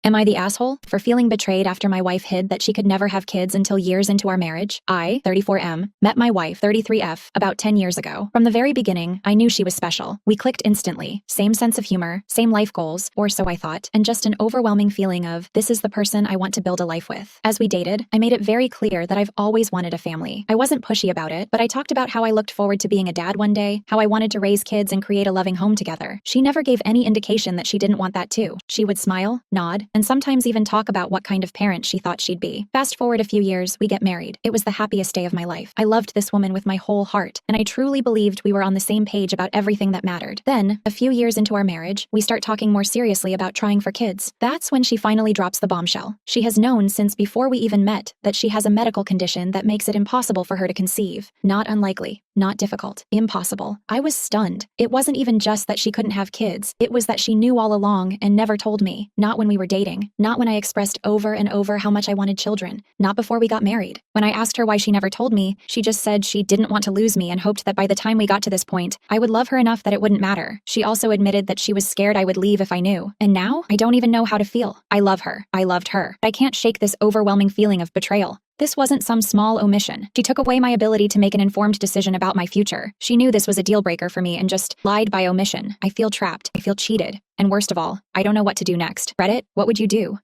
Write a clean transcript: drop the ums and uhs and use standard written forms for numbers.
Am I the asshole for feeling betrayed after my wife hid that she could never have kids until years into our marriage? I, 34M, met my wife, 33F, about 10 years ago. From the very beginning, I knew she was special. We clicked instantly. Same sense of humor, same life goals, or so I thought, and just an overwhelming feeling of, this is the person I want to build a life with. As we dated, I made it very clear that I've always wanted a family. I wasn't pushy about it, but I talked about how I looked forward to being a dad one day, how I wanted to raise kids and create a loving home together. She never gave any indication that she didn't want that too. She would smile, nod, and sometimes even talk about what kind of parent she thought she'd be. Fast forward a few years, we get married. It was the happiest day of my life. I loved this woman with my whole heart, and I truly believed we were on the same page about everything that mattered. Then, a few years into our marriage, we start talking more seriously about trying for kids. That's when she finally drops the bombshell. She has known since before we even met that she has a medical condition that makes it impossible for her to conceive. Not unlikely. Not difficult. Impossible. I was stunned. It wasn't even just that she couldn't have kids. It was that she knew all along and never told me. Not when we were dating. Not when I expressed over and over how much I wanted children. Not before we got married. When I asked her why she never told me, she just said she didn't want to lose me and hoped that by the time we got to this point, I would love her enough that it wouldn't matter. She also admitted that she was scared I would leave if I knew. And now, I don't even know how to feel. I love her. I loved her. I can't shake this overwhelming feeling of betrayal. This wasn't some small omission. She took away my ability to make an informed decision about my future. She knew this was a deal breaker for me and just lied by omission. I feel trapped. I feel cheated. And worst of all, I don't know what to do next. Reddit, what would you do?